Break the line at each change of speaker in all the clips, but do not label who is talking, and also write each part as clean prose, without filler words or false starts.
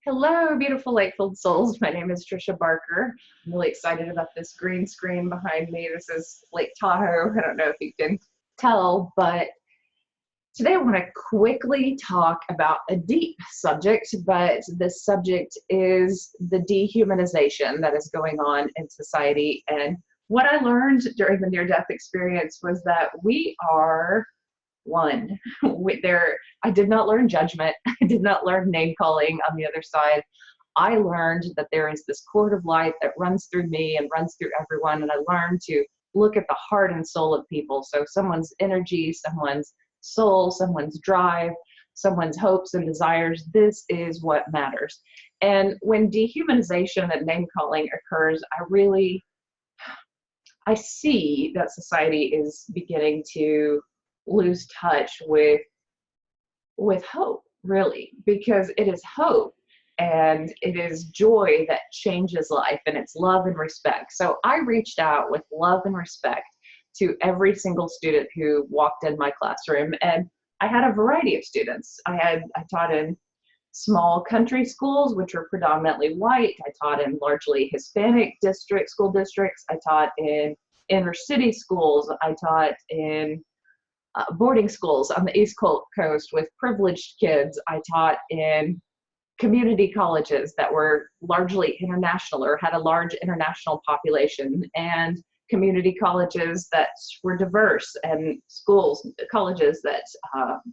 Hello, beautiful light-filled souls. My name is Trisha Barker. I'm really excited about this green screen behind me. This is Lake Tahoe. I don't know if you can tell, but today I want to quickly talk about a deep subject, but this subject is the dehumanization that is going on in society. And what I learned during the near-death experience was that we are one. I did not learn judgment. I did not learn name calling on the other side. I learned that there is this cord of light that runs through me and runs through everyone. And I learned to look at the heart and soul of people. So someone's energy, someone's soul, someone's drive, someone's hopes and desires. This is what matters. And when dehumanization and name calling occurs, I see that society is beginning to lose touch with hope, really, because it is hope and it is joy that changes life, and it's love and respect. So I reached out with love and respect to every single student who walked in my classroom, and I had a variety of students. I taught in small country schools, which are predominantly white. I taught in largely Hispanic school districts. I taught in inner city schools. I taught in boarding schools on the East Coast with privileged kids. I taught in community colleges that were largely international or had a large international population, and community colleges that were diverse, and colleges that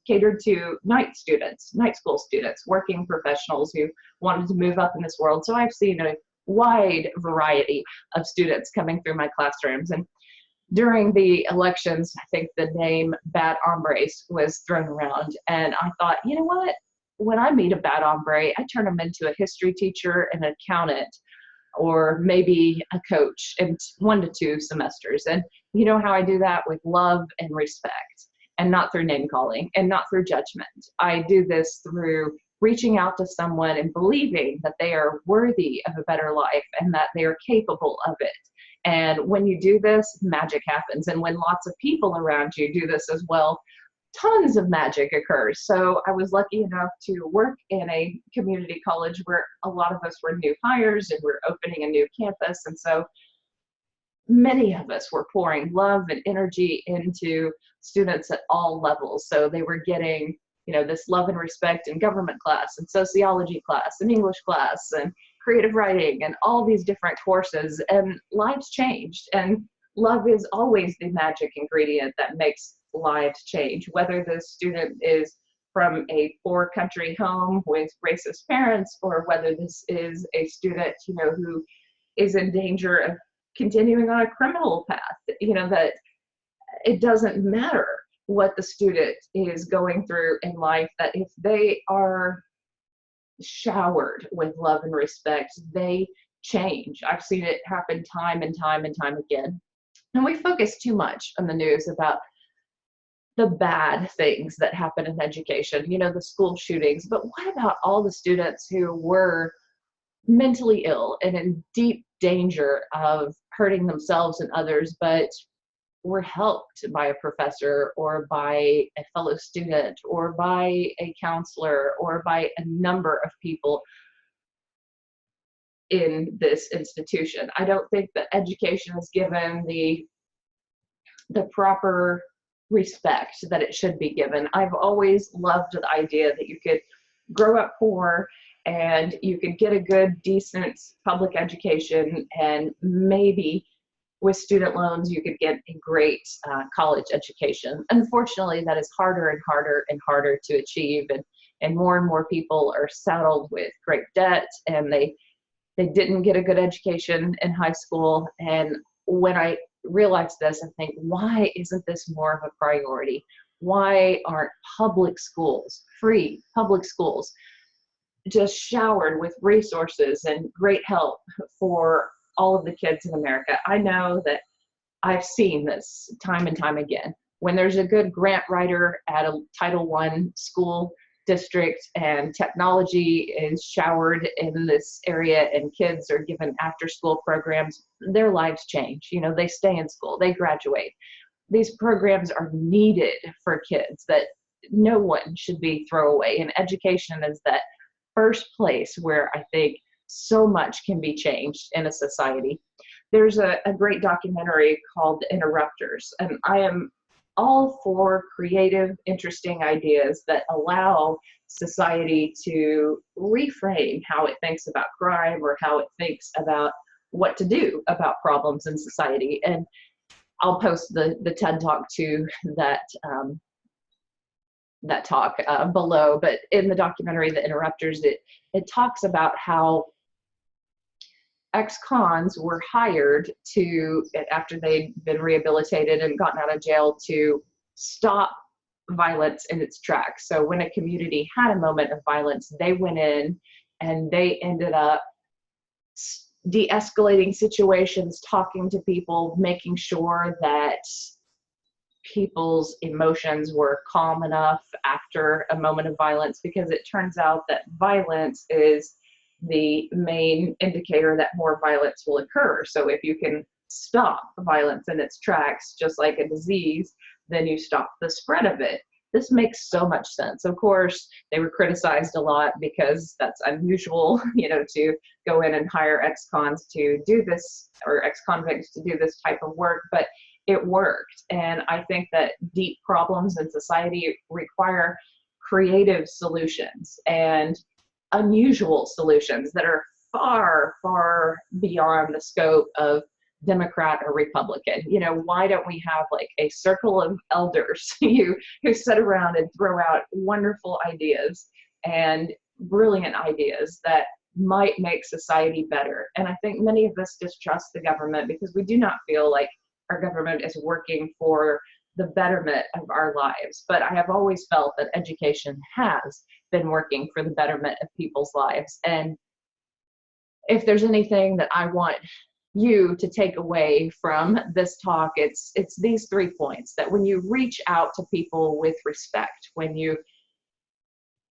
catered to night school students, working professionals who wanted to move up in this world. So I've seen a wide variety of students coming through my classrooms. And during the elections, I think the name bad hombres was thrown around. And I thought, you know what? When I meet a bad hombre, I turn them into a history teacher, an accountant, or maybe a coach in 1 to 2 semesters. And you know how I do that? With love and respect, and not through name calling and not through judgment. I do this through reaching out to someone and believing that they are worthy of a better life and that they are capable of it. And when you do this, magic happens. And when lots of people around you do this as well, tons of magic occurs. So I was lucky enough to work in a community college where a lot of us were new hires and we're opening a new campus. And so many of us were pouring love and energy into students at all levels. So they were getting, this love and respect in government class and sociology class and English class and creative writing and all these different courses, and lives changed. And love is always the magic ingredient that makes lives change, whether the student is from a poor country home with racist parents, or whether this is a student, who is in danger of continuing on a criminal path. That it doesn't matter what the student is going through in life, that if they are showered with love and respect, they change. I've seen it happen time and time and time again. And we focus too much on the news about the bad things that happen in education, the school shootings. But what about all the students who were mentally ill and in deep danger of hurting themselves and others, but were helped by a professor or by a fellow student or by a counselor or by a number of people in this institution? I don't think that education is given the proper respect that it should be given. I've always loved the idea that you could grow up poor and you could get a good, decent public education, and maybe with student loans, you could get a great college education. Unfortunately, that is harder and harder and harder to achieve, and more people are saddled with great debt, and they didn't get a good education in high school. And when I realize this, I think, why isn't this more of a priority? Why aren't public schools, free public schools, just showered with resources and great help for all of the kids in America? I know that I've seen this time and time again. When there's a good grant writer at a Title I school district and technology is showered in this area and kids are given after-school programs, their lives change. They stay in school, they graduate. These programs are needed for kids that no one should be throwaway. And education is that first place where I think so much can be changed in a society. There's a great documentary called The Interrupters, and I am all for creative, interesting ideas that allow society to reframe how it thinks about crime or how it thinks about what to do about problems in society. And I'll post the TED Talk to that that talk below. But in the documentary, The Interrupters, it talks about how ex-cons were hired to, after they'd been rehabilitated and gotten out of jail, to stop violence in its tracks. So when a community had a moment of violence, they went in and they ended up de-escalating situations, talking to people, making sure that people's emotions were calm enough after a moment of violence, because it turns out that violence is the main indicator that more violence will occur. So if you can stop violence in its tracks, just like a disease, then you stop the spread of it. This makes so much sense. Of course, they were criticized a lot because that's unusual, to go in and hire ex-cons to do this, or ex-convicts to do this type of work, but it worked. And I think that deep problems in society require creative solutions and unusual solutions that are far, far beyond the scope of Democrat or Republican. Why don't we have like a circle of elders who sit around and throw out wonderful ideas and brilliant ideas that might make society better? And I think many of us distrust the government because we do not feel like our government is working for the betterment of our lives. But I have always felt that education has been working for the betterment of people's lives. And if there's anything that I want you to take away from this talk, it's these 3 points: that when you reach out to people with respect, when you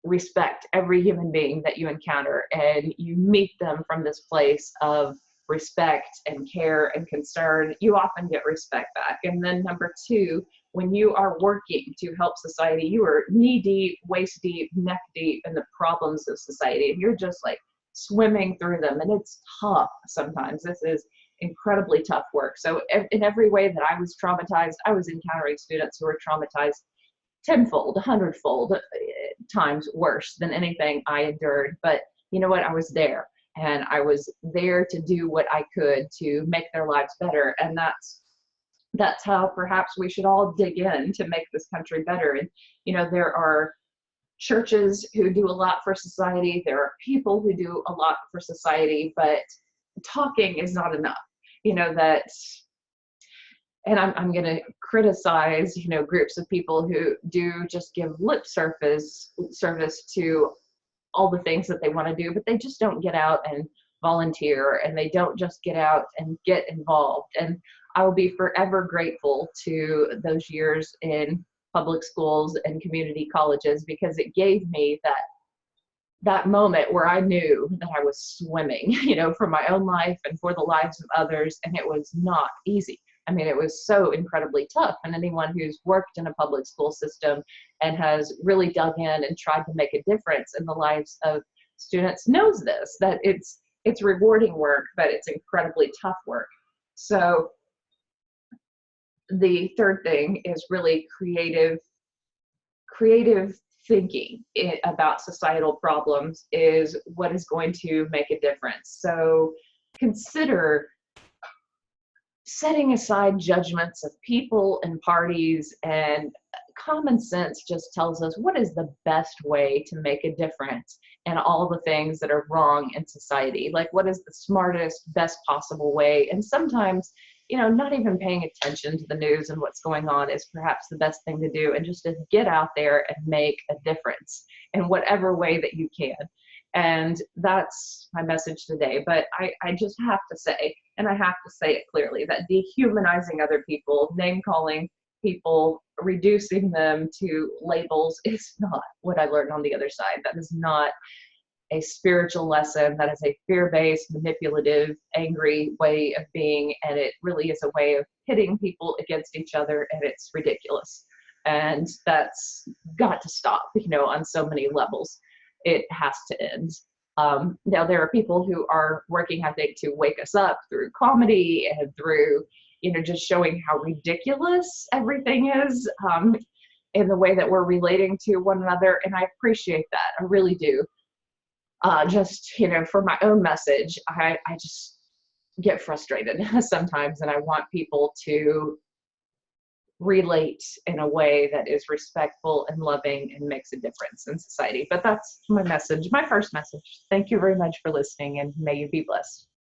respect every human being that you encounter and you meet them from this place of respect and care and concern, you often get respect back. And then number 2, when you are working to help society, you are knee deep, waist deep, neck deep in the problems of society, and you're just like swimming through them. And it's tough sometimes. This is incredibly tough work. So in every way that I was traumatized, I was encountering students who were traumatized tenfold, 100-fold times worse than anything I endured. But you know what? I was there. And I was there to do what I could to make their lives better. And that's how perhaps we should all dig in to make this country better. And, there are churches who do a lot for society. There are people who do a lot for society, but talking is not enough. And I'm going to criticize, groups of people who do just give lip service to all the things that they want to do, but they just don't get out and volunteer, and they don't just get out and get involved. And I will be forever grateful to those years in public schools and community colleges, because it gave me that moment where I knew that I was swimming, for my own life and for the lives of others. And it was not easy. I mean, it was so incredibly tough. And anyone who's worked in a public school system and has really dug in and tried to make a difference in the lives of students knows this, that it's rewarding work, but it's incredibly tough work. So the third thing is really creative thinking about societal problems is what is going to make a difference. So consider setting aside judgments of people and parties, and common sense just tells us what is the best way to make a difference in all the things that are wrong in society. Like, what is the smartest, best possible way? And sometimes, not even paying attention to the news and what's going on is perhaps the best thing to do, and just to get out there and make a difference in whatever way that you can. And that's my message today. But I just have to say, and I have to say it clearly, that dehumanizing other people, name-calling people, reducing them to labels is not what I learned on the other side. That is not a spiritual lesson. That is a fear-based, manipulative, angry way of being. And it really is a way of pitting people against each other, and it's ridiculous. And that's got to stop, on so many levels. it has to end. Now there are people who are working, I think, to wake us up through comedy and through, just showing how ridiculous everything is, in the way that we're relating to one another. And I appreciate that. I really do. Just, for my own message, I just get frustrated sometimes, and I want people to relate in a way that is respectful and loving and makes a difference in society. But that's my message, my first message. Thank you very much for listening, and may you be blessed.